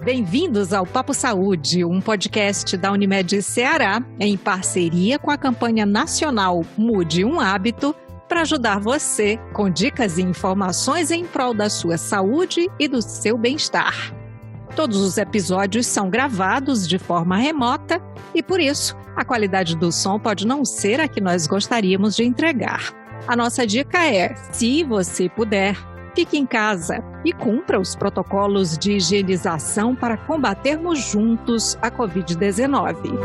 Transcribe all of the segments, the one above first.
bem-vindos ao Papo Saúde, um podcast da Unimed Ceará, em parceria com a campanha nacional Mude um Hábito, para ajudar você com dicas e informações em prol da sua saúde e do seu bem-estar. Todos os episódios são gravados de forma remota e, por isso, a qualidade do som pode não ser a que nós gostaríamos de entregar. A nossa dica é, se você puder, fique em casa e cumpra os protocolos de higienização para combatermos juntos a Covid-19.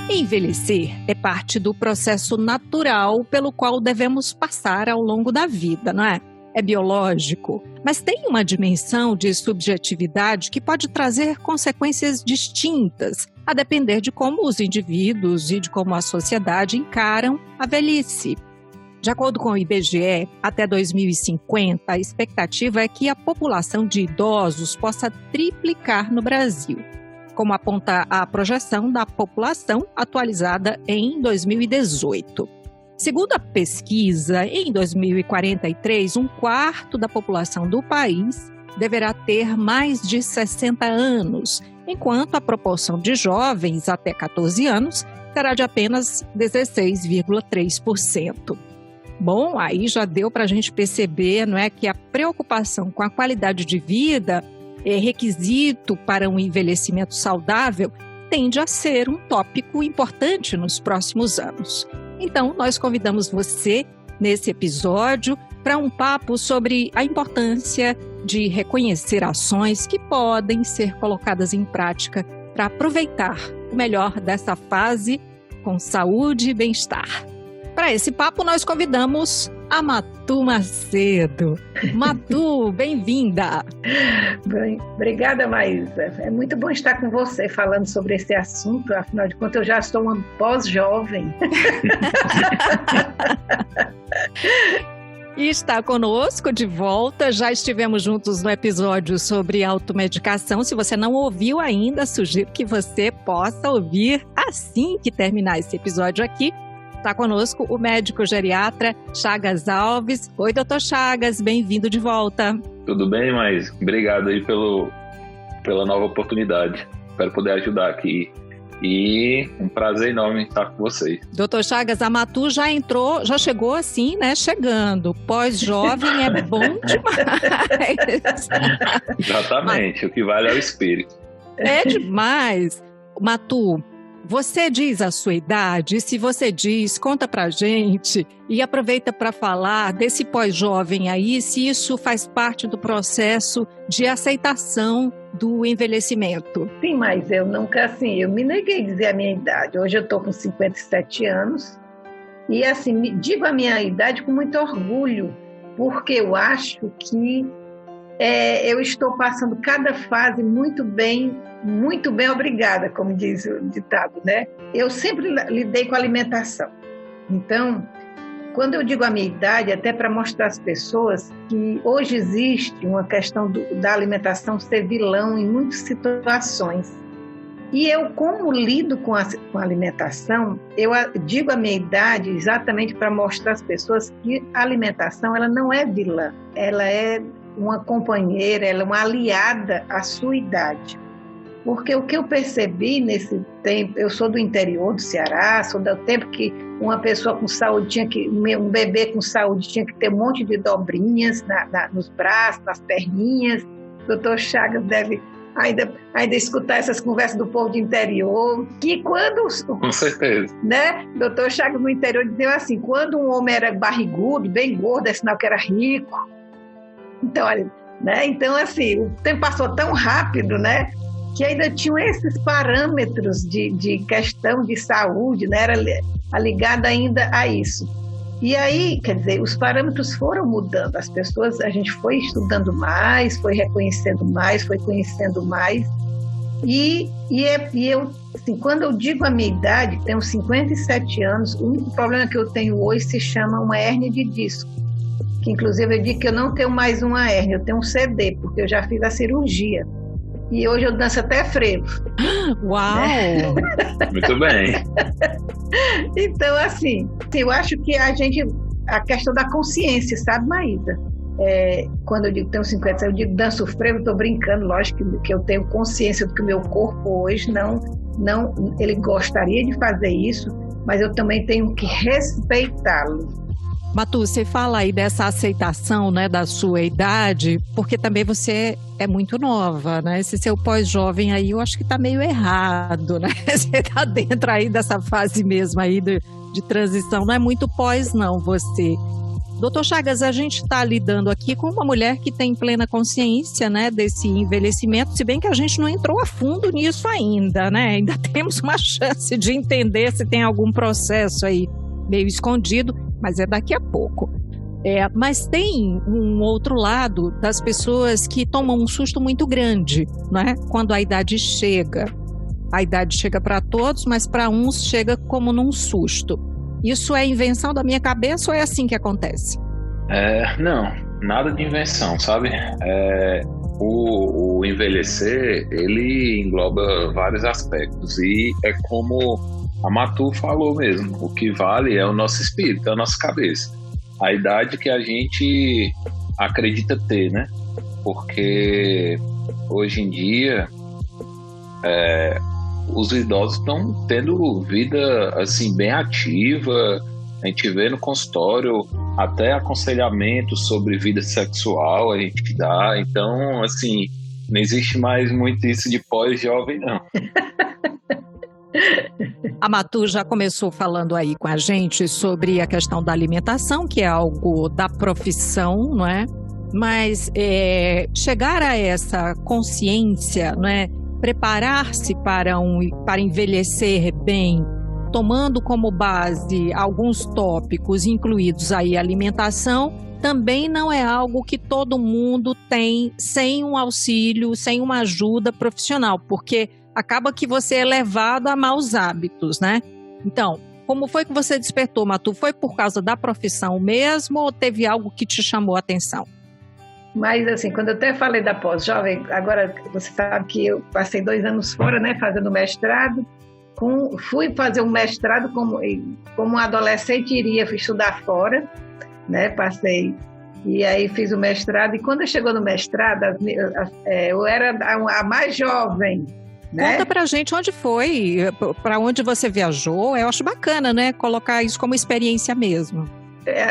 Envelhecer é parte do processo natural pelo qual devemos passar ao longo da vida, não é? É biológico, mas tem uma dimensão de subjetividade que pode trazer consequências distintas, a depender de como os indivíduos e de como a sociedade encaram a velhice. De acordo com o IBGE, até 2050, a expectativa é que a população de idosos possa triplicar no Brasil, como aponta a projeção da população atualizada em 2018. Segundo a pesquisa, em 2043, um quarto da população do país deverá ter mais de 60 anos, enquanto a proporção de jovens até 14 anos será de apenas 16,3%. Bom, aí já deu para a gente perceber, não é, que a preocupação com a qualidade de vida requisito para um envelhecimento saudável tende a ser um tópico importante nos próximos anos. Então, nós convidamos você, nesse episódio, para um papo sobre a importância de reconhecer ações que podem ser colocadas em prática para aproveitar o melhor dessa fase com saúde e bem-estar. Para esse papo, nós convidamos a Matu Macedo. Matu, bem-vinda! Bem, obrigada, Maísa. É muito bom estar com você falando sobre esse assunto, afinal de contas eu já sou uma pós-jovem. E está conosco de volta, já estivemos juntos no episódio sobre automedicação. Se você não ouviu ainda, sugiro que você possa ouvir assim que terminar esse episódio aqui. Está conosco o médico geriatra Chagas Alves. Oi, doutor Chagas, bem-vindo de volta. Tudo bem, mas obrigado aí pela nova oportunidade. Espero poder ajudar aqui. E um prazer enorme estar com vocês. Doutor Chagas, a Matu já entrou, já chegou assim, né? Chegando. Pós-jovem é bom demais. Exatamente, o que vale é o espírito. É demais. Matu, você diz a sua idade? Se você diz, conta pra gente e aproveita para falar desse pós-jovem aí, se isso faz parte do processo de aceitação do envelhecimento. Sim, mas eu nunca, assim, eu me neguei a dizer a minha idade. Hoje eu estou com 57 anos e, assim, digo a minha idade com muito orgulho, porque eu acho que eu estou passando cada fase muito bem, obrigada, como diz o ditado, né? Eu sempre lidei com alimentação. Então, quando eu digo a minha idade, até para mostrar às pessoas que hoje existe uma questão da alimentação ser vilão em muitas situações. E eu, como lido com a alimentação, eu digo a minha idade exatamente para mostrar às pessoas que a alimentação ela não é vilã, ela é uma companheira, ela é uma aliada à sua idade. Porque o que eu percebi nesse tempo, eu sou do interior do Ceará, sou do tempo que uma pessoa com saúde um bebê com saúde tinha que ter um monte de dobrinhas nos braços, nas perninhas. O doutor Chagas deve ainda escutar essas conversas do povo de interior, que quando... Com certeza. Né? O doutor Chagas no interior dizia assim, quando um homem era barrigudo, bem gordo, é sinal que era rico. Então, olha, né? Então, assim, o tempo passou tão rápido, né? Que ainda tinham esses parâmetros de questão de saúde, né? Era ligada ainda a isso. E aí, quer dizer, os parâmetros foram mudando, as pessoas, a gente foi estudando mais, foi reconhecendo mais, foi conhecendo mais. E eu, assim, quando eu digo a minha idade, tenho 57 anos, o único problema que eu tenho hoje se chama uma hérnia de disco. Que inclusive eu digo que eu não tenho mais uma hérnia, eu tenho um CD, porque eu já fiz a cirurgia. e hoje eu danço até frevo. Uau! Né? Muito bem. Então, assim, eu acho que a questão da consciência, sabe, Maísa? Quando eu digo que tenho 50 anos, eu digo danço frevo, estou brincando, lógico que eu tenho consciência do que o meu corpo hoje não, ele gostaria de fazer isso, mas eu também tenho que respeitá-lo. Matu, você fala aí dessa aceitação, né, da sua idade, porque também você é muito nova, né? Esse seu pós-jovem aí, eu acho que tá meio errado, né? Você tá dentro aí dessa fase mesmo aí de transição, não é muito pós não, você. Doutor Chagas, a gente está lidando aqui com uma mulher que tem plena consciência, né, desse envelhecimento, se bem que a gente não entrou a fundo nisso ainda, né? Ainda temos uma chance de entender se tem algum processo aí meio escondido, mas é daqui a pouco. Mas tem um outro lado das pessoas que tomam um susto muito grande, né? Quando a idade chega. A idade chega para todos, mas para uns chega como num susto. Isso é invenção da minha cabeça ou é assim que acontece? Não, nada de invenção, sabe? O envelhecer, ele engloba vários aspectos e é como a Matu falou mesmo, o que vale é o nosso espírito, é a nossa cabeça. A idade que a gente acredita ter, né? Porque hoje em dia os idosos estão tendo vida assim bem ativa, a gente vê no consultório até aconselhamento sobre vida sexual a gente dá, então assim, não existe mais muito isso de pós-jovem não. A Matu já começou falando aí com a gente sobre a questão da alimentação, que é algo da profissão, não é? Mas chegar a essa consciência, não é? Preparar-se para envelhecer bem, tomando como base alguns tópicos, incluídos aí a alimentação, também não é algo que todo mundo tem sem um auxílio, sem uma ajuda profissional, porque acaba que você é levado a maus hábitos, né? Então, como foi que você despertou, Matu? Foi por causa da profissão mesmo ou teve algo que te chamou a atenção? Mas, assim, quando eu até falei da pós-jovem, agora você sabe que eu passei 2 anos fora, né, fazendo mestrado. Fui fazer um mestrado como um adolescente iria estudar fora, né, passei. E aí fiz o mestrado. E quando eu chegou no mestrado, eu era a mais jovem. Né? Conta pra gente onde foi, para onde você viajou. Eu acho bacana, né? Colocar isso como experiência mesmo.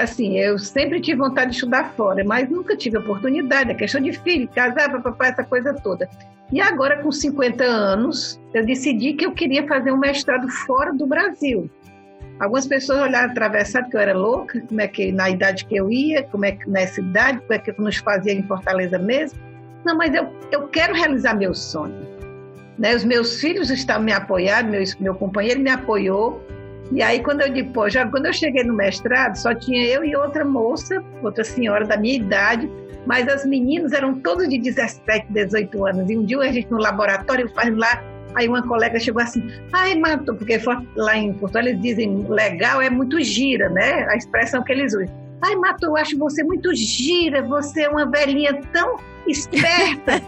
Assim, eu sempre tive vontade de estudar fora, mas nunca tive oportunidade. É questão de filho, casar, papapá, essa coisa toda. E agora, com 50 anos, eu decidi que eu queria fazer um mestrado fora do Brasil. Algumas pessoas olharam atravessado que eu era louca, como é que na idade que eu ia, como é que nessa idade, como é que nos fazia em Fortaleza mesmo. Não, mas eu quero realizar meu sonho. Né, os meus filhos estavam me apoiando, meu companheiro me apoiou. E aí, quando eu cheguei no mestrado, só tinha eu e outra moça, outra senhora da minha idade, mas as meninas eram todas de 17, 18 anos. E um dia a gente no laboratório faz lá, aí uma colega chegou assim, ai, Matu, porque lá em Portugal eles dizem legal é muito gira, né? A expressão que eles usam. Ai, Matu, eu acho você muito gira, você é uma velhinha tão esperta.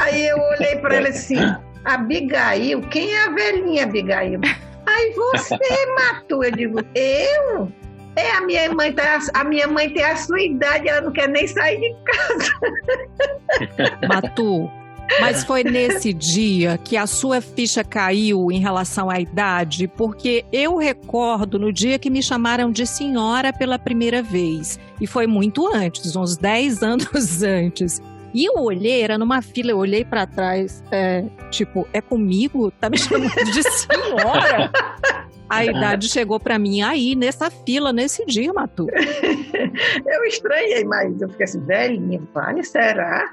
Aí eu olhei para ela assim, Abigail, quem é a velhinha Abigail? Aí você, Matu, eu digo, eu? A minha mãe tem a sua idade, ela não quer nem sair de casa. Matu, mas foi nesse dia que a sua ficha caiu em relação à idade, porque eu recordo no dia que me chamaram de senhora pela primeira vez, e foi muito antes, uns 10 anos antes. E eu olhei, era numa fila, eu olhei pra trás, é comigo? Tá me chamando de senhora? A idade chegou pra mim aí, nessa fila, nesse dia, Matu. Eu estranhei, mas eu fiquei assim, velhinha, vale, será?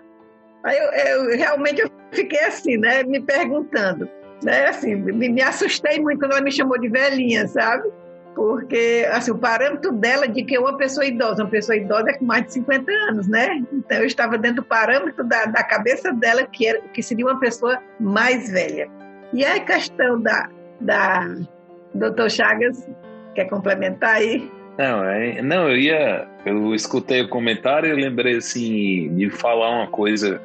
Aí eu realmente fiquei assim, né, me perguntando, né, assim, me assustei muito quando ela me chamou de velhinha, sabe? Porque, assim, o parâmetro dela de que uma pessoa idosa é com mais de 50 anos, né? Então, eu estava dentro do parâmetro da cabeça dela, que seria uma pessoa mais velha. E a questão da Dr. Chagas, quer complementar aí? Não, eu escutei o comentário e lembrei, assim, de falar uma coisa.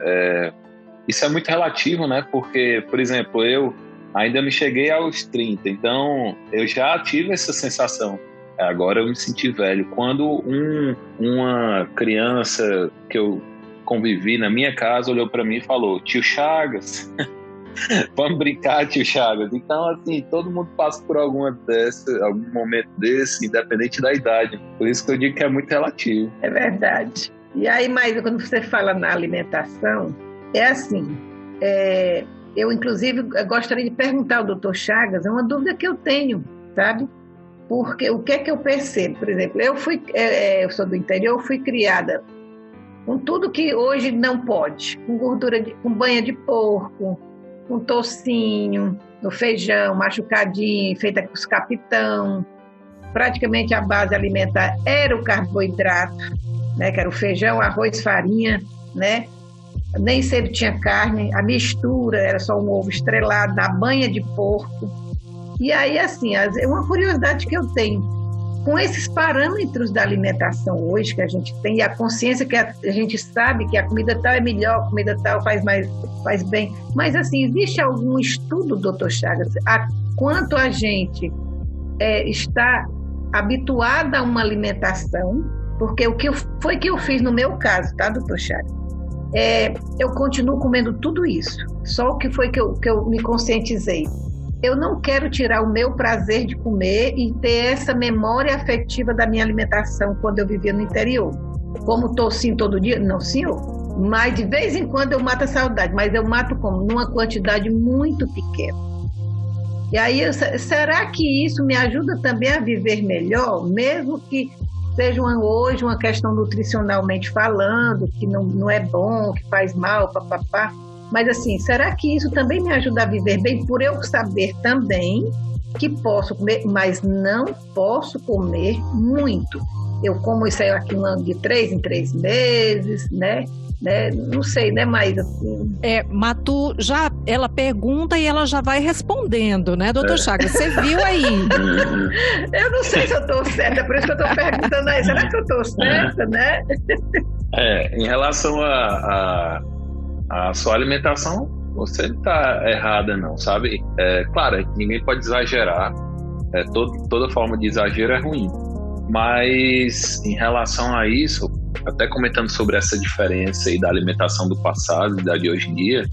isso é muito relativo, né? Porque, por exemplo, eu ainda não cheguei aos 30, então eu já tive essa sensação. Agora eu me senti velho. Quando uma criança que eu convivi na minha casa olhou para mim e falou: tio Chagas, vamos brincar, tio Chagas. Então, assim, todo mundo passa por algum momento desse, independente da idade. Por isso que eu digo que é muito relativo. É verdade. E aí, Maísa, quando você fala na alimentação, é assim, eu inclusive gostaria de perguntar ao doutor Chagas, é uma dúvida que eu tenho, sabe? Porque o que é que eu percebo? Por exemplo, eu sou do interior, eu fui criada com tudo que hoje não pode, com gordura, com banha de porco, com tocinho, no feijão, machucadinho, feita com os capitão. Praticamente a base alimentar era o carboidrato, né, que era o feijão, arroz, farinha, né? Nem sempre tinha carne, a mistura era só um ovo estrelado, a banha de porco. E aí, assim, uma curiosidade que eu tenho, com esses parâmetros da alimentação hoje que a gente tem, e a consciência que a gente sabe que a comida tal é melhor, a comida tal faz bem, mas assim, existe algum estudo, doutor Chagas, a quanto a gente está habituada a uma alimentação, porque o que eu fiz no meu caso, tá, doutor Chagas? Eu continuo comendo tudo isso, só o que foi que eu me conscientizei. Eu não quero tirar o meu prazer de comer e ter essa memória afetiva da minha alimentação quando eu vivia no interior. Como tocinho todo dia? Não, senhor. Mas de vez em quando eu mato a saudade, mas eu mato como? Numa quantidade muito pequena. E aí, será que isso me ajuda também a viver melhor? Mesmo que seja hoje uma questão nutricionalmente falando, que não é bom, que faz mal, papapá. Mas assim, será que isso também me ajuda a viver bem por eu saber também que posso comer, mas não posso comer muito? Eu como isso aí aqui de 3 em 3 meses, né? Não sei, né, mas assim... Matu, ela pergunta e ela já vai respondendo, né, doutor Chagas? Você viu aí? Eu não sei se eu estou certa, por isso que eu estou perguntando aí. Será que eu estou certa, né? Em relação a sua alimentação, você não está errada não, sabe? Claro, ninguém pode exagerar, toda forma de exagero é ruim, mas em relação a isso, até comentando sobre essa diferença aí da alimentação do passado e da de hoje em dia,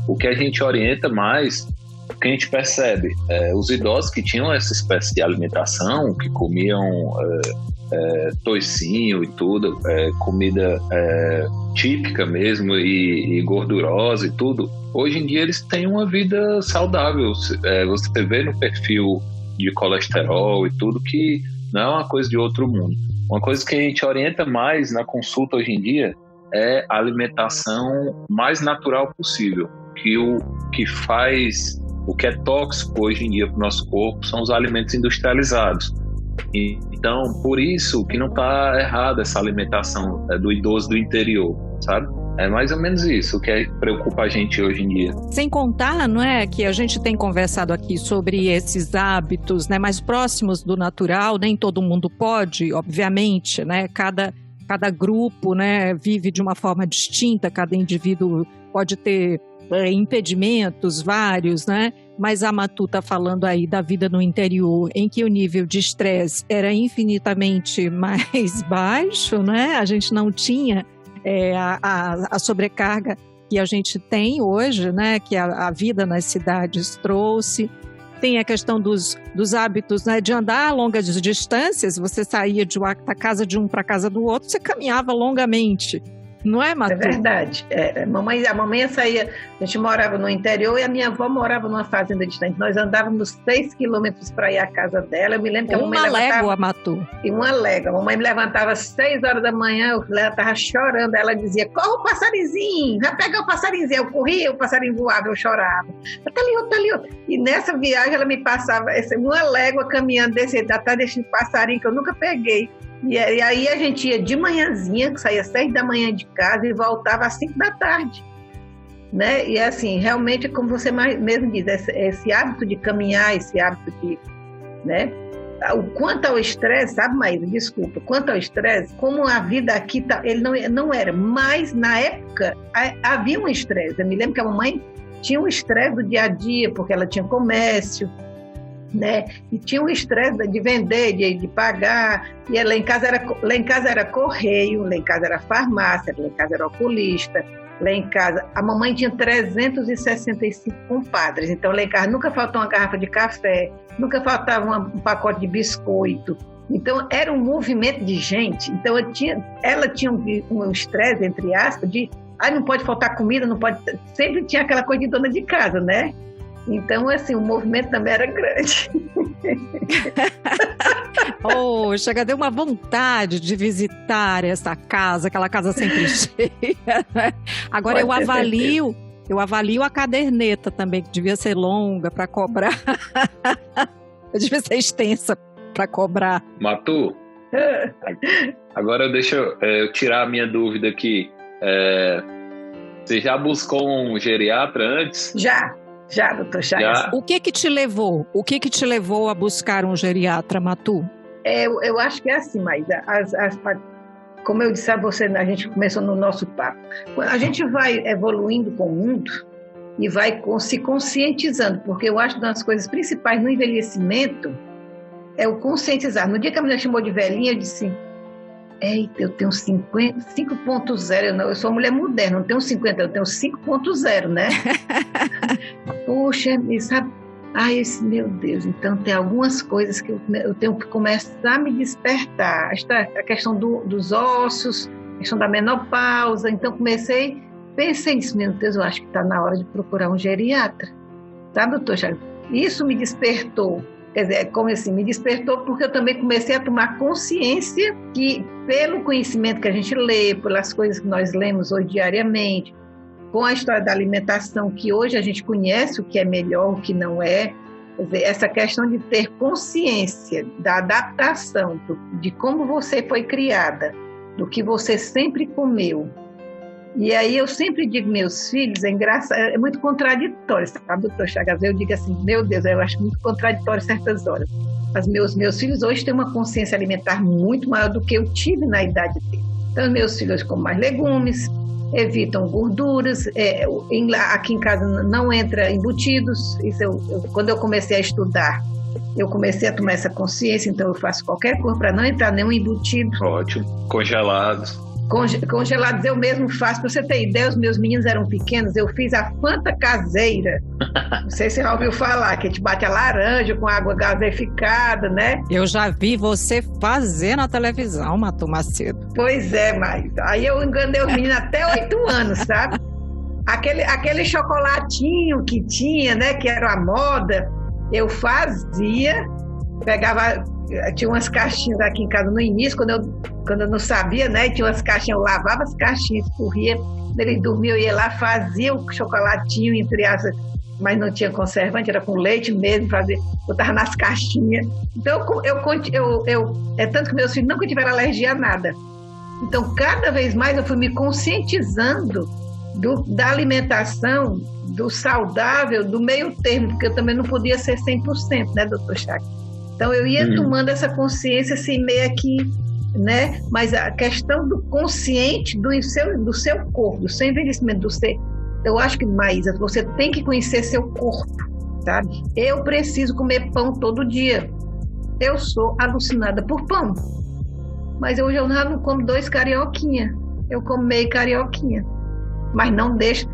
o que a gente orienta mais, o que a gente percebe, os idosos que tinham essa espécie de alimentação, que comiam toicinho e tudo, comida típica mesmo e gordurosa e tudo, hoje em dia eles têm uma vida saudável. Você vê no perfil de colesterol e tudo que não é uma coisa de outro mundo. Uma coisa que a gente orienta mais na consulta hoje em dia é a alimentação mais natural possível, que o que é tóxico hoje em dia para o nosso corpo são os alimentos industrializados. Então, por isso que não está errada essa alimentação do idoso do interior, sabe? É mais ou menos isso que preocupa a gente hoje em dia. Sem contar, não é, que a gente tem conversado aqui sobre esses hábitos, né, mais próximos do natural. Nem todo mundo pode, obviamente, né? Cada grupo, né, vive de uma forma distinta, cada indivíduo pode ter impedimentos vários, né? Mas a Matu está falando aí da vida no interior, em que o nível de estresse era infinitamente mais baixo, né? A gente não tinha a sobrecarga que a gente tem hoje, né? Que a vida nas cidades trouxe. Tem a questão dos hábitos, né? De andar a longas distâncias. Você saía da casa de um para a casa do outro, você caminhava longamente. Não é, Matu? É verdade. A mamãe saía, a gente morava no interior e a minha avó morava numa fazenda distante. Nós andávamos 6 quilômetros para ir à casa dela. Eu me lembro que a mamãe légua, Matu. E uma légua. A mamãe me levantava às 6 horas da manhã, ela estava chorando. Ela dizia: corre o passarinzinho, vai pegar o passarinzinho. Eu corria, o passarinho voava, eu chorava. Tá ali outro. E nessa viagem ela me passava uma légua caminhando atrás desse passarinho que eu nunca peguei. E aí a gente ia de manhãzinha, que saía às 6 da manhã de casa e voltava às 5 da tarde, né? E assim, realmente, como você mesmo diz, esse hábito de caminhar, esse hábito de, né? o quanto ao estresse, sabe, Maíra? Desculpa, quanto ao estresse, como a vida aqui, ele não era, mas na época havia um estresse. Eu me lembro que a mamãe tinha um estresse do dia a dia, porque ela tinha comércio, né? E tinha um estresse de vender, de pagar, e lá em casa era correio, lá em casa era farmácia, lá em casa era oculista, lá em casa a mamãe tinha 365 compadres, então lá em casa nunca faltou uma garrafa de café, nunca faltava um pacote de biscoito, então era um movimento de gente. Então ela tinha um estresse, entre aspas, de não pode faltar comida, não pode, sempre tinha aquela coisa de dona de casa, né? Então, assim, o movimento também era grande. Chega, deu uma vontade de visitar essa casa, aquela casa sempre cheia, né? Agora eu avalio a caderneta também, que devia ser longa para cobrar. Devia ser extensa para cobrar. Matu, agora deixa eu tirar a minha dúvida aqui. Você já buscou um geriatra antes? Já, doutor Chagas. O que te levou a buscar um geriatra, Matu? Eu acho que é assim, mas como eu disse a você, a gente começou no nosso papo. A gente vai evoluindo com o mundo e vai se conscientizando, porque eu acho que uma das coisas principais no envelhecimento é o conscientizar. No dia que a mulher chamou de velhinha, eu disse: eita, eu tenho 5.0, eu sou uma mulher moderna, não tenho 50, eu tenho 5.0, né? Poxa, sabe? Meu Deus, então tem algumas coisas que eu tenho que começar a me despertar. A questão dos ossos, a questão da menopausa. Então pensei nisso, meu Deus, eu acho que está na hora de procurar um geriatra. Sabe, doutor Chagas? Isso me despertou. Quer dizer, como assim, me despertou porque eu também comecei a tomar consciência que, pelo conhecimento que a gente lê, pelas coisas que nós lemos hoje diariamente, com a história da alimentação, que hoje a gente conhece o que é melhor, o que não é, quer dizer, essa questão de ter consciência da adaptação, de como você foi criada, do que você sempre comeu. E aí eu sempre digo, meus filhos, é muito contraditório, sabe, doutor Chagas? Eu digo assim, meu Deus, eu acho muito contraditório certas horas. Mas meus filhos hoje têm uma consciência alimentar muito maior do que eu tive na idade dele. Então, meus filhos comem mais legumes, evitam gorduras, aqui em casa não entra embutidos. Isso quando eu comecei a estudar, eu comecei a tomar essa consciência, então eu faço qualquer coisa para não entrar nenhum embutido. Ótimo, congelados. Congelados eu mesmo faço. Para você ter ideia, os meus meninos eram pequenos, eu fiz a Fanta caseira. Não sei se você já ouviu falar, que a gente bate a laranja com água gaseificada, né? Eu já vi você fazer na televisão, Matu Macedo. Pois é, mas aí eu enganei os meninos até 8 anos, sabe? Aquele chocolatinho que tinha, né, que era a moda, eu fazia, pegava... Tinha umas caixinhas aqui em casa no início, quando eu não sabia, né? Tinha umas caixinhas, eu lavava as caixinhas, corria, ele dormia, eu ia lá, fazia o chocolatinho, entre aspas, mas não tinha conservante, era com leite mesmo, botava nas caixinhas. Então, tanto que meus filhos nunca tiveram alergia a nada. Então, cada vez mais eu fui me conscientizando da alimentação, do saudável, do meio termo, porque eu também não podia ser 100%, né, doutor Chagas? Então, eu ia tomando essa consciência assim, meio que, né? Mas a questão do consciente do seu corpo, do seu envelhecimento, eu acho que, Maísa, você tem que conhecer seu corpo, sabe? Eu preciso comer pão todo dia. Eu sou alucinada por pão. Mas hoje eu não como 2 carioquinha. Eu como meio carioquinha. Mas não deixo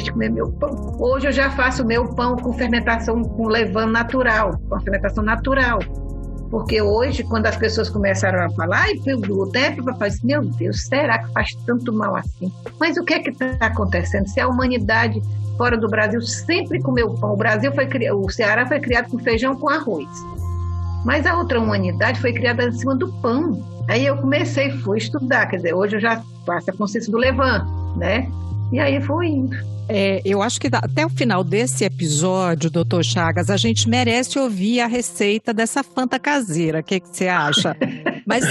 de comer meu pão. Hoje eu já faço meu pão com fermentação, com levain natural, com fermentação natural. Porque hoje, quando as pessoas começaram a falar, o glúten, papai disse, meu Deus, será que faz tanto mal assim? Mas o que é que está acontecendo? Se a humanidade fora do Brasil sempre comeu pão, o Ceará foi criado com feijão com arroz. Mas a outra humanidade foi criada em cima do pão. Aí eu fui estudar, quer dizer, hoje eu já faço a consciência do levain, né? E aí foi indo. Eu acho que até o final desse episódio, doutor Chagas, a gente merece ouvir a receita dessa Fanta caseira. O que você acha? Mas,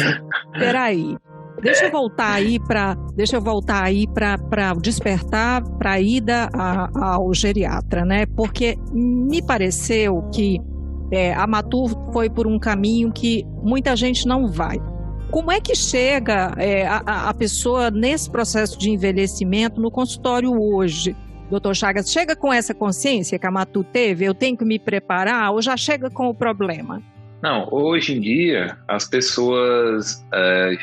peraí. Deixa eu voltar aí para despertar para a ida ao geriatra, né? Porque me pareceu que a Matu foi por um caminho que muita gente não vai. Como é que chega a pessoa nesse processo de envelhecimento no consultório hoje? Doutor Chagas, chega com essa consciência que a Matu teve? Eu tenho que me preparar ou já chega com o problema? Não, hoje em dia as pessoas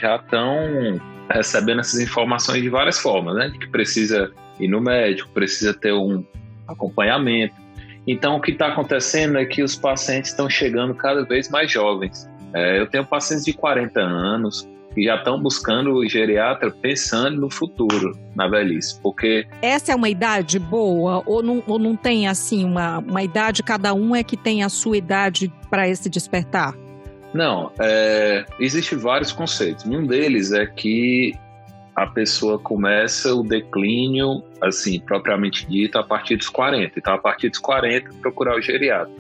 já estão recebendo essas informações de várias formas, né? De que precisa ir no médico, precisa ter um acompanhamento. Então, o que está acontecendo é que os pacientes estão chegando cada vez mais jovens. Eu tenho pacientes de 40 anos que já estão buscando o geriatra pensando no futuro, na velhice, porque... Essa é uma idade boa ou não tem, assim, uma idade, cada um é que tem a sua idade para esse despertar? Não, existem vários conceitos. Um deles é que a pessoa começa o declínio, assim, propriamente dito, a partir dos 40. Então, a partir dos 40, procurar o geriatra.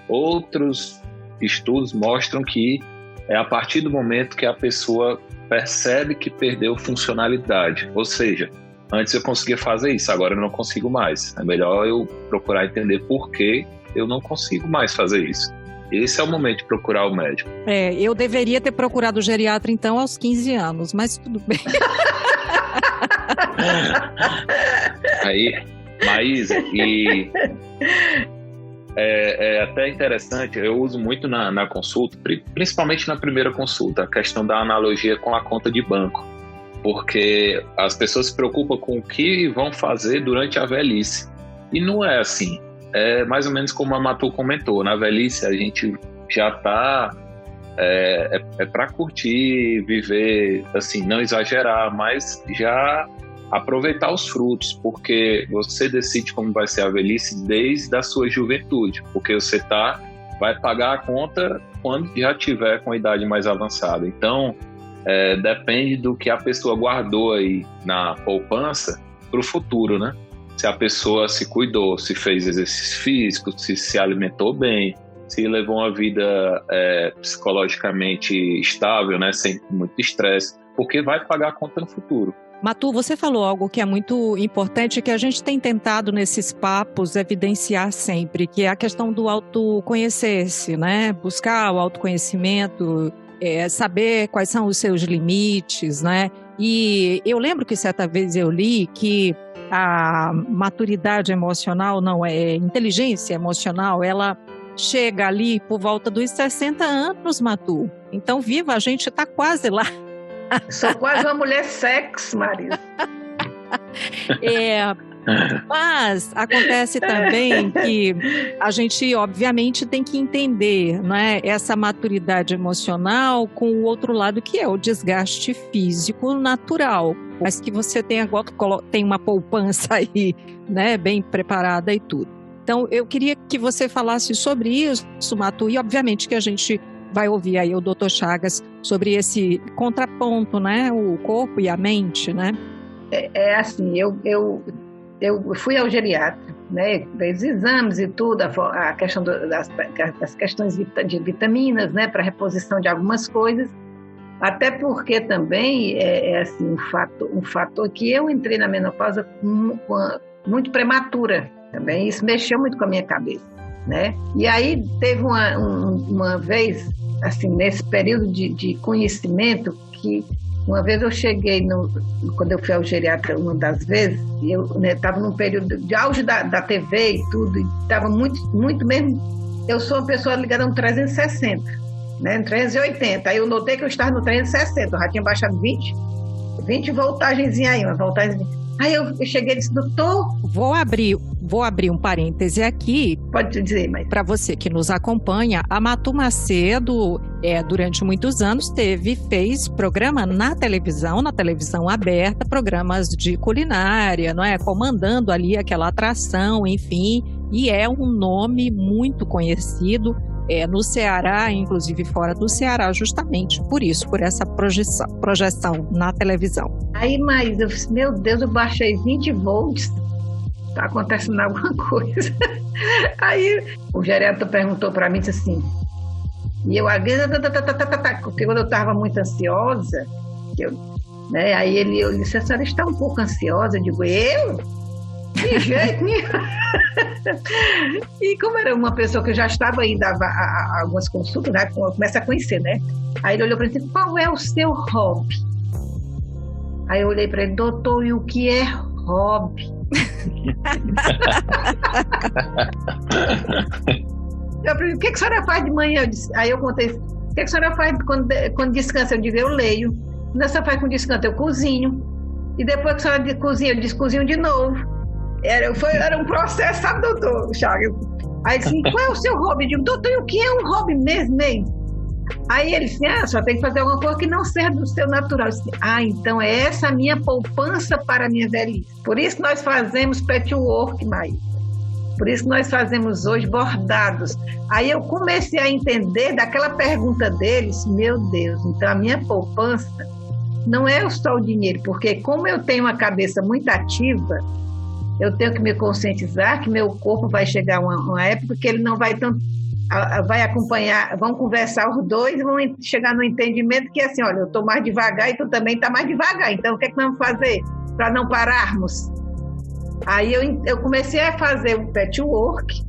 Outros estudos mostram que é a partir do momento que a pessoa percebe que perdeu funcionalidade. Ou seja, antes eu conseguia fazer isso, agora eu não consigo mais. É melhor eu procurar entender por que eu não consigo mais fazer isso. Esse é o momento de procurar o médico. Eu deveria ter procurado o geriatra, então, aos 15 anos, mas tudo bem. Aí, Maísa, e é até interessante, eu uso muito na consulta, principalmente na primeira consulta, a questão da analogia com a conta de banco, porque as pessoas se preocupam com o que vão fazer durante a velhice, e não é assim. É mais ou menos como a Matu comentou, na velhice a gente já está para curtir, viver, assim, não exagerar, mas já aproveitar os frutos, porque você decide como vai ser a velhice desde a sua juventude, porque você vai pagar a conta quando já tiver com a idade mais avançada. Então, depende do que a pessoa guardou aí na poupança para o futuro, né? Se a pessoa se cuidou, se fez exercício físico, se alimentou bem, se levou uma vida psicologicamente estável, né, sem muito estresse, porque vai pagar a conta no futuro. Matu, você falou algo que é muito importante, que a gente tem tentado nesses papos evidenciar sempre, que é a questão do autoconhecer-se, né? Buscar o autoconhecimento, saber quais são os seus limites, né? E eu lembro que certa vez eu li que a maturidade emocional, inteligência emocional, ela chega ali por volta dos 60 anos, Matu. Então, viva, a gente está quase lá. Sou quase uma mulher sexy, Marisa. Mas acontece também que a gente, obviamente, tem que entender, né, essa maturidade emocional com o outro lado, que é o desgaste físico natural. Mas que você tem agora, tem uma poupança aí, né, bem preparada e tudo. Então, eu queria que você falasse sobre isso, Matu, e obviamente que a gente vai ouvir aí o Dr. Chagas sobre esse contraponto, né, o corpo e a mente, né? Assim, eu fui ao geriatra, né, fez exames e tudo, a questão das questões de vitaminas, né, para reposição de algumas coisas, até porque também assim, um fator que eu entrei na menopausa muito prematura também, isso mexeu muito com a minha cabeça, né? E aí teve uma vez, assim, nesse período de conhecimento, que uma vez eu cheguei, quando eu fui ao geriatra uma das vezes, eu estava num período de auge da TV e tudo, e estava muito, muito mesmo. Eu sou uma pessoa ligada no 360, né, no 380. Aí eu notei que eu estava no 360, eu já tinha baixado 20 voltagenzinha aí, uma voltagem. Aí eu cheguei e disse, doutor... Vou abrir um parêntese aqui. Pode dizer, mas... Para você que nos acompanha, a Matu Macedo, durante muitos anos, fez programa na televisão aberta, programas de culinária, não é? Comandando ali aquela atração, enfim, e é um nome muito conhecido no Ceará, inclusive fora do Ceará, justamente por isso, por essa projeção na televisão. Aí, mas eu disse, meu Deus, eu baixei 20 volts, tá acontecendo alguma coisa. Aí o geriatra perguntou para mim, disse assim, e eu, porque quando eu estava muito ansiosa, aí eu disse, a senhora está um pouco ansiosa? Eu digo, eu? De jeito nenhum. E como era uma pessoa que eu já estava indo a algumas consultas, né? Começa a conhecer, né? Aí ele olhou para mim e disse, qual é o seu hobby? Aí eu olhei para ele, doutor, e o que é hobby? Eu falei, o que a senhora faz de manhã? Aí eu contei, o que a senhora faz quando descansa? Eu digo, eu leio. Quando a senhora faz com descanso, eu cozinho. E depois que a senhora cozinha, eu descozinho de novo. Era um processo, sabe, doutor Chagas? Aí ele disse, qual é o seu hobby? Eu digo, doutor, e o que é um hobby mesmo, hein? Aí ele disse, só tem que fazer alguma coisa que não seja do seu natural. Eu disse, então é essa a minha poupança para a minha velhice. Por isso que nós fazemos patchwork, Maísa. Por isso que nós fazemos hoje bordados. Aí eu comecei a entender daquela pergunta deles, meu Deus, então a minha poupança não é só o dinheiro, porque como eu tenho uma cabeça muito ativa, eu tenho que me conscientizar que meu corpo vai chegar uma época que ele não vai tanto, vai acompanhar, vão conversar os dois e vão chegar no entendimento que assim, olha, eu estou mais devagar e tu também está mais devagar, então o que é que nós vamos fazer para não pararmos? Aí eu comecei a fazer um patchwork,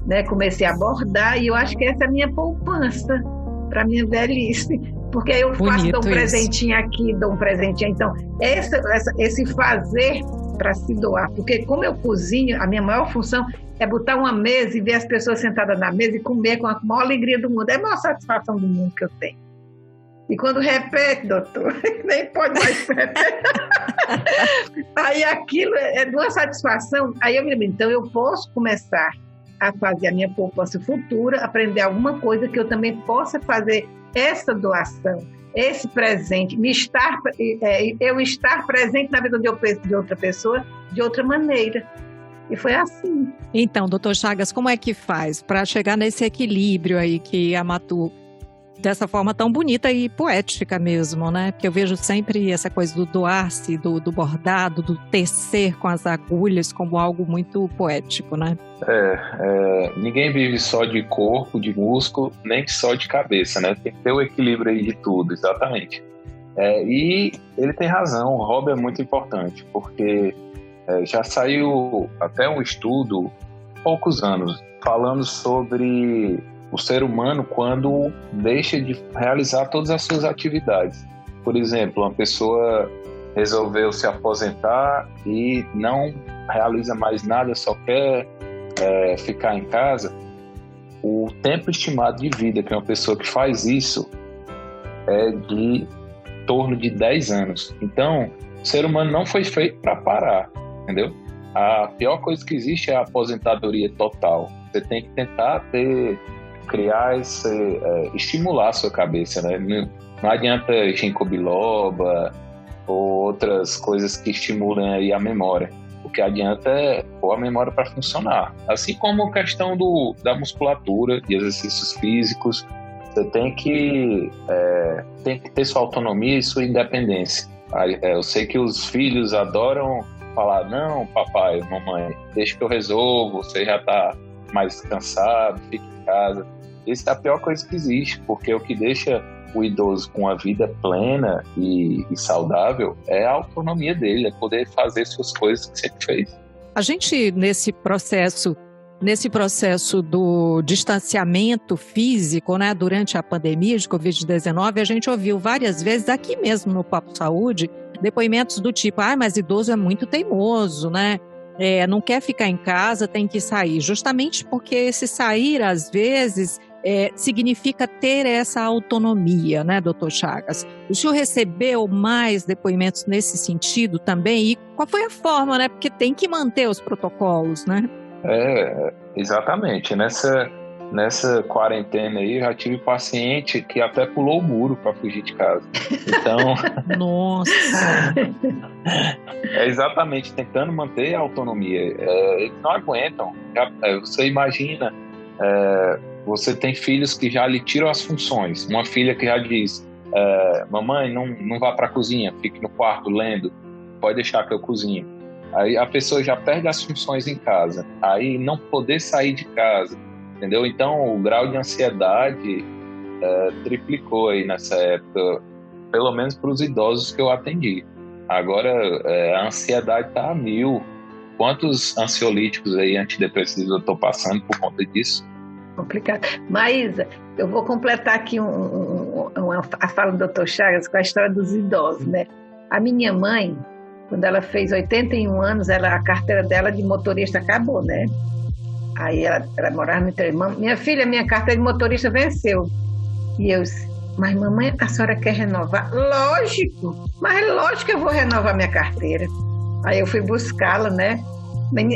né? Comecei a bordar e eu acho que essa é a minha poupança para minha velhice, porque aí eu faço, dou um presentinho aqui, dou um presentinho, então esse fazer para se doar, porque como eu cozinho, a minha maior função é botar uma mesa e ver as pessoas sentadas na mesa e comer com a maior alegria do mundo, é a maior satisfação do mundo que eu tenho. E quando repete, doutor, nem pode mais repetir. Aí aquilo é de uma satisfação. Aí eu me lembro, então eu posso começar a fazer a minha poupança futura, aprender alguma coisa que eu também possa fazer essa doação, esse presente, eu estar presente na vida de outra pessoa de outra maneira. E foi assim. Então, doutor Chagas, como é que faz para chegar nesse equilíbrio aí que a Matu, dessa forma tão bonita e poética mesmo, né? Porque eu vejo sempre essa coisa do doar-se, do bordado, do tecer com as agulhas como algo muito poético, né? Ninguém vive só de corpo, de músculo, nem só de cabeça, né? Tem que ter o equilíbrio aí de tudo, exatamente. E ele tem razão, o hobby é muito importante, porque já saiu até um estudo, há poucos anos, falando sobre o ser humano quando deixa de realizar todas as suas atividades. Por exemplo, uma pessoa resolveu se aposentar e não realiza mais nada, só quer ficar em casa. O tempo estimado de vida que uma pessoa que faz isso é de em torno de 10 anos. Então, o ser humano não foi feito para parar, entendeu? A pior coisa que existe é a aposentadoria total. Você tem que tentar criar estimular a sua cabeça, né? Não adianta ginkgo biloba ou outras coisas que estimulem aí a memória. O que adianta é pôr a memória para funcionar. Assim como a questão da musculatura, de exercícios físicos, você tem que ter sua autonomia e sua independência. Eu sei que os filhos adoram falar, não, papai, mamãe, deixa que eu resolvo, você já está mais cansado, fica em casa. Essa é a pior coisa que existe, porque o que deixa o idoso com a vida plena e saudável é a autonomia dele, é poder fazer suas coisas que sempre fez. A gente, nesse processo do distanciamento físico, né, durante a pandemia de Covid-19, a gente ouviu várias vezes aqui mesmo no Papo Saúde, depoimentos do tipo, mas idoso é muito teimoso, né? Não quer ficar em casa, tem que sair. Justamente porque esse sair, às vezes, significa ter essa autonomia, né, doutor Chagas? O senhor recebeu mais depoimentos nesse sentido também? E qual foi a forma, né? Porque tem que manter os protocolos, né? Exatamente. Nessa quarentena aí, eu já tive paciente que até pulou o muro para fugir de casa. Então... Nossa! Exatamente, tentando manter a autonomia. Eles não aguentam. Você imagina, você tem filhos que já lhe tiram as funções. Uma filha que já diz, mamãe, não vá para a cozinha, fique no quarto lendo, pode deixar que eu cozinho. Aí a pessoa já perde as funções em casa. Aí não poder sair de casa. Entendeu? Então, o grau de ansiedade triplicou aí nessa época, pelo menos para os idosos que eu atendi. Agora, a ansiedade está a 1000, quantos ansiolíticos aí, antidepressivos eu estou passando por conta disso. Complicado. Maísa, eu vou completar aqui a fala do Dr. Chagas com a história dos idosos, né? A minha mãe, quando ela fez 81 anos, a carteira dela de motorista acabou, né? Aí ela morava no interior. Minha filha, minha carteira de motorista venceu. E eu disse, mas mamãe, a senhora quer renovar? Lógico, mas lógico que eu vou renovar minha carteira. Aí eu fui buscá-la, né?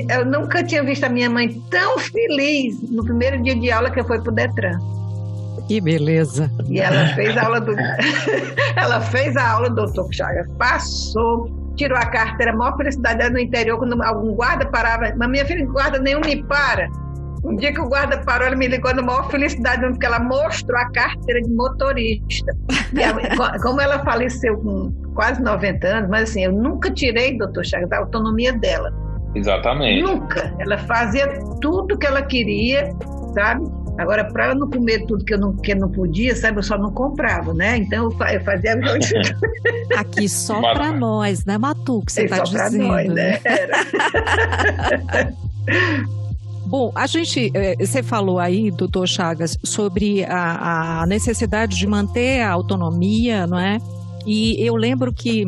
Eu nunca tinha visto a minha mãe tão feliz no primeiro dia de aula que eu fui pro Detran. Que beleza. E ela fez a aula ela fez a aula do Dr. Chagas, passou, tirou a carteira, a maior felicidade dela no interior, quando algum guarda parava, mas minha filha, guarda nenhum me para. Um dia que o guarda parou, ele me ligou na maior felicidade, porque ela mostrou a carteira de motorista. Como ela faleceu com quase 90 anos, mas assim, eu nunca tirei, Dr. Chagas, a autonomia dela. Exatamente. Nunca. Ela fazia tudo que ela queria, sabe? Agora, para ela não comer tudo que eu não podia, sabe? Eu só não comprava, né? Então, eu fazia... Aqui só para nós, né, Matu, que você está dizendo. Só para nós, né? Bom, você falou aí, doutor Chagas, sobre a necessidade de manter a autonomia, não é? E eu lembro que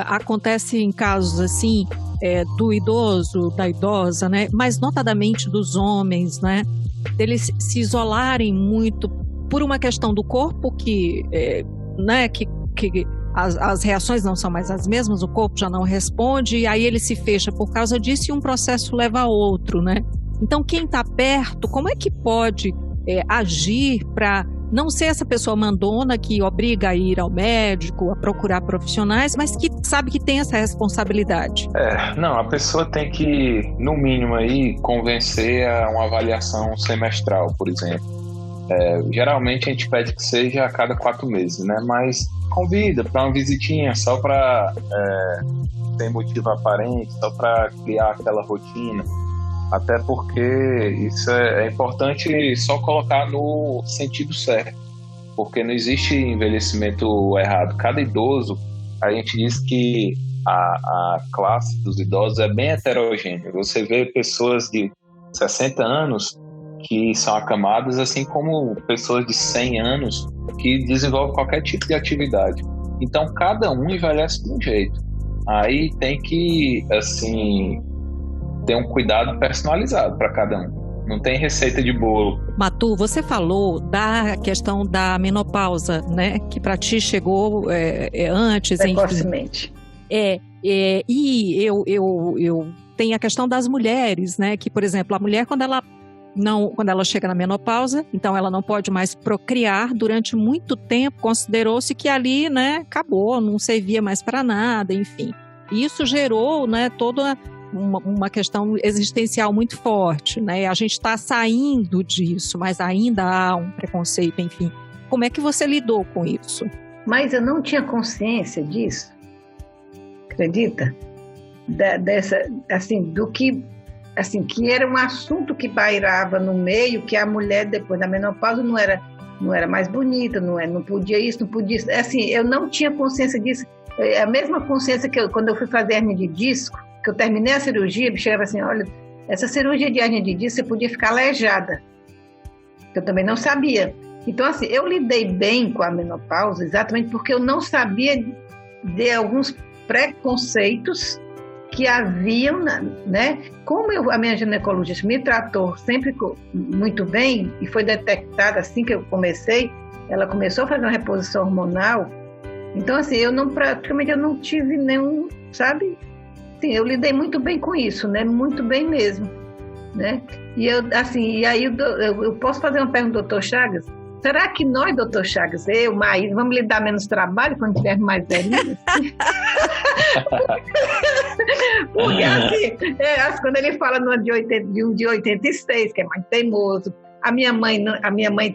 acontece em casos assim, do idoso, da idosa, né? Mas notadamente dos homens, né? Deles se isolarem muito por uma questão do corpo que as reações não são mais as mesmas, o corpo já não responde, e aí ele se fecha por causa disso e um processo leva a outro, né? Então, quem está perto, como é que pode agir para não ser essa pessoa mandona que obriga a ir ao médico, a procurar profissionais, mas que sabe que tem essa responsabilidade? Não, a pessoa tem que, no mínimo, aí, convencer a uma avaliação semestral, por exemplo. Geralmente a gente pede que seja a cada 4 meses, né? Mas convida para uma visitinha só para sem motivo aparente, só para criar aquela rotina. Até porque isso é importante só colocar no sentido certo, porque não existe envelhecimento errado. Cada idoso, a gente diz que a classe dos idosos é bem heterogênea. Você vê pessoas de 60 anos que são acamadas, assim como pessoas de 100 anos que desenvolvem qualquer tipo de atividade. Então, cada um envelhece de um jeito. Aí tem que, assim, ter um cuidado personalizado para cada um. Não tem receita de bolo. Matu, você falou da questão da menopausa, né? Que para ti chegou antes, precocemente. E eu tenho a questão das mulheres, né? Que, por exemplo, a mulher, quando ela chega na menopausa, então ela não pode mais procriar durante muito tempo, considerou-se que ali, né, acabou, não servia mais para nada, enfim. E isso gerou, né, toda uma questão existencial muito forte, né? A gente está saindo disso, mas ainda há um preconceito, enfim. Como é que você lidou com isso? Mas eu não tinha consciência disso, acredita? Do que... Assim, que era um assunto que pairava no meio, que a mulher depois da menopausa não era mais bonita, não podia isso, não podia isso. Assim, eu não tinha consciência disso. A mesma consciência que quando eu fui fazer hernia de disco, que eu terminei a cirurgia, me chegava assim, olha, essa cirurgia de hernia de disco você podia ficar aleijada. Eu também não sabia. Então, assim, eu lidei bem com a menopausa exatamente porque eu não sabia de alguns preconceitos que haviam, né? Como a minha ginecologista me tratou sempre muito bem e foi detectada assim que eu comecei, ela começou a fazer uma reposição hormonal. Então, assim, praticamente eu não tive nenhum, sabe? Sim, eu lidei muito bem com isso, né? Muito bem mesmo, né? E aí eu posso fazer uma pergunta, doutor Chagas? Será que nós, doutor Chagas, Maísa, vamos lhe dar menos trabalho quando tivermos mais velhinhos? Porque assim, quando ele fala de um de 86, que é mais teimoso, a minha mãe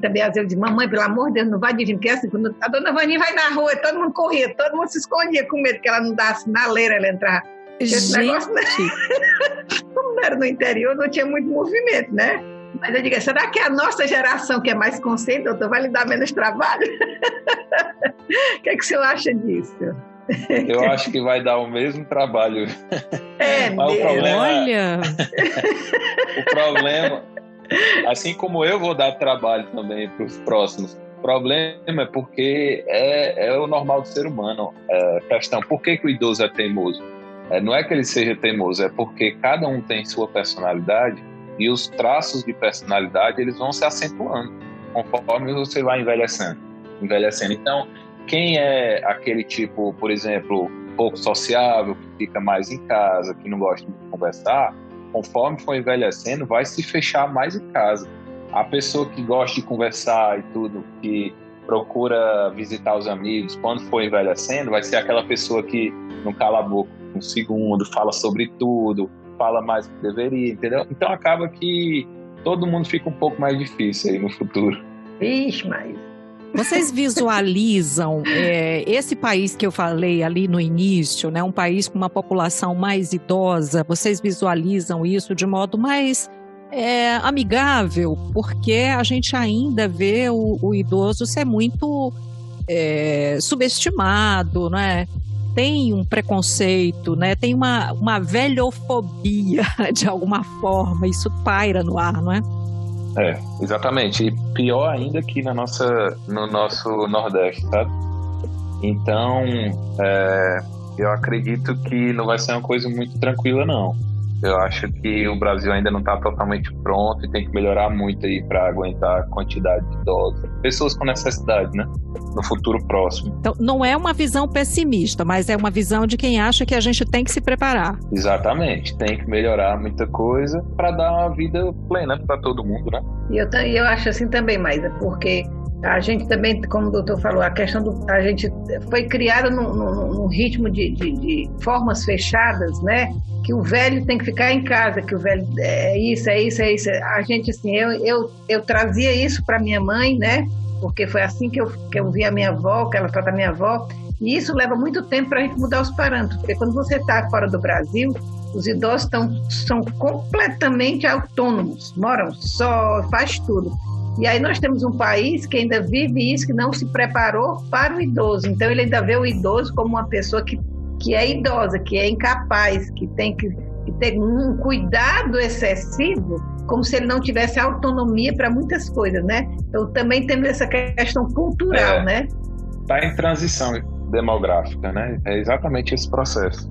também, às vezes, eu digo, mamãe, pelo amor de Deus, não vai dirigindo, porque assim, quando a dona Vaninha vai na rua, todo mundo corria, todo mundo se escondia com medo que ela não desse sinaleira, ela entrar. Esse negócio, né? Como era no interior, não tinha muito movimento, né? Mas eu digo, será que é a nossa geração que é mais consciente, doutor, vai lhe dar menos trabalho? O que é que o senhor acha disso? Eu acho que vai dar o mesmo trabalho. Mas olha! O problema, assim como eu vou dar trabalho também para os próximos, o problema é porque é o normal do ser humano. A questão, por que o idoso é teimoso? Não é que ele seja teimoso, é porque cada um tem sua personalidade e os traços de personalidade eles vão se acentuando conforme você vai envelhecendo. Então, quem é aquele tipo, por exemplo, pouco sociável, que fica mais em casa, que não gosta de conversar, conforme for envelhecendo, vai se fechar mais em casa. A pessoa que gosta de conversar e tudo, que procura visitar os amigos, quando for envelhecendo, vai ser aquela pessoa que não cala a boca um segundo, fala sobre tudo, fala mais do que deveria, entendeu? Então acaba que todo mundo fica um pouco mais difícil aí no futuro. Vixe, mas... Vocês visualizam esse país que eu falei ali no início, né, um país com uma população mais idosa, vocês visualizam isso de modo mais amigável? Porque a gente ainda vê o idoso ser muito subestimado, né? Tem um preconceito, né? Tem uma velhofobia de alguma forma, isso paira no ar, não é? Exatamente. E pior ainda que no nosso Nordeste, sabe? Então, eu acredito que não vai ser uma coisa muito tranquila, não. Eu acho que o Brasil ainda não está totalmente pronto e tem que melhorar muito aí para aguentar a quantidade de idosos. Pessoas com necessidade, né? No futuro próximo. Então, não é uma visão pessimista, mas é uma visão de quem acha que a gente tem que se preparar. Exatamente. Tem que melhorar muita coisa para dar uma vida plena para todo mundo, né? E eu acho assim também, Maísa, porque a gente também, como o doutor falou, a questão a gente foi criada num ritmo de formas fechadas, né? Que o velho tem que ficar em casa, que o velho é isso. A gente, assim, eu trazia isso para minha mãe, né? Porque foi assim que eu vi a minha avó, que ela trata a minha avó, e isso leva muito tempo para a gente mudar os parâmetros, porque quando você está fora do Brasil, os idosos são completamente autônomos, moram só, faz tudo. E aí nós temos um país que ainda vive isso, que não se preparou para o idoso. Então ele ainda vê o idoso como uma pessoa que é idosa, que é incapaz, que tem que ter um cuidado excessivo, como se ele não tivesse autonomia para muitas coisas, né? Então também temos essa questão cultural, né? Está em transição demográfica, né? É exatamente esse processo.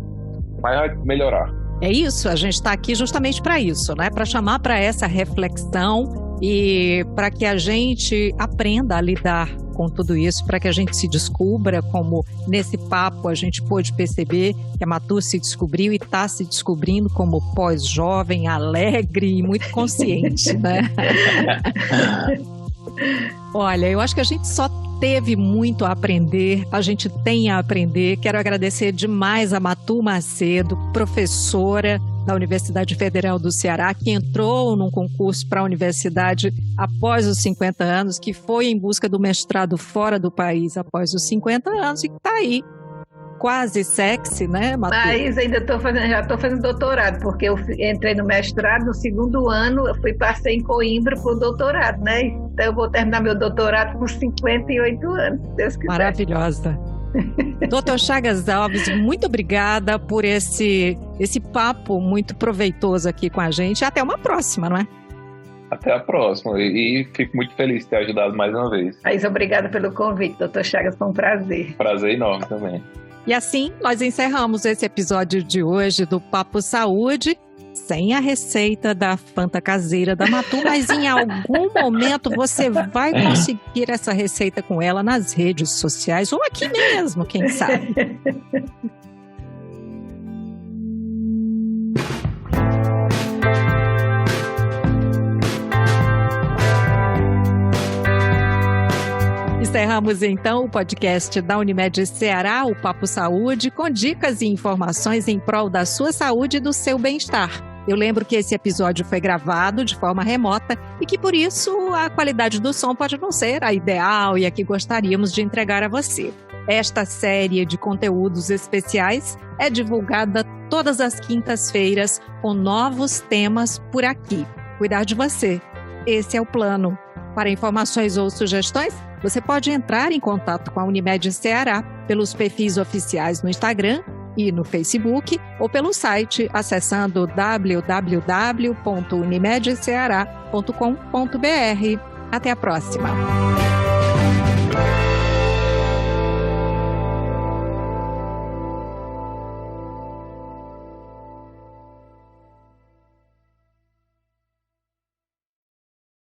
Mas vai melhorar. É isso, a gente está aqui justamente para isso, né? Para chamar para essa reflexão e para que a gente aprenda a lidar com tudo isso, para que a gente se descubra, como nesse papo a gente pôde perceber que a Matu se descobriu e está se descobrindo como pós-jovem, alegre e muito consciente, né? Olha, eu acho que a gente só teve muito a aprender, a gente tem a aprender. Quero agradecer demais a Matu Macedo, professora da Universidade Federal do Ceará, que entrou num concurso para a universidade após os 50 anos, que foi em busca do mestrado fora do país após os 50 anos e que está aí, quase sexy, né, Matu? Mas ainda já estou fazendo doutorado, porque eu entrei no mestrado no segundo ano, passei em Coimbra para o doutorado, né? Então eu vou terminar meu doutorado com 58 anos, se Deus quiser. Maravilhosa. Doutor Chagas Alves, muito obrigada por esse papo muito proveitoso aqui com a gente. Até uma próxima, não é? Até a próxima. E fico muito feliz de ter ajudado mais uma vez. Mas obrigada pelo convite, doutor Chagas, foi um prazer. Prazer enorme também. E assim, nós encerramos esse episódio de hoje do Papo Saúde, sem a receita da Fanta caseira da Matu, mas em algum momento você vai conseguir essa receita com ela nas redes sociais ou aqui mesmo, quem sabe. Encerramos então o podcast da Unimed Ceará, o Papo Saúde, com dicas e informações em prol da sua saúde e do seu bem-estar. Eu lembro que esse episódio foi gravado de forma remota e que, por isso, a qualidade do som pode não ser a ideal e a que gostaríamos de entregar a você. Esta série de conteúdos especiais é divulgada todas as quintas-feiras com novos temas por aqui. Cuidar de você. Esse é o plano. Para informações ou sugestões, Você pode entrar em contato com a Unimed Ceará pelos perfis oficiais no Instagram e no Facebook ou pelo site acessando www.unimedceara.com.br. Até a próxima!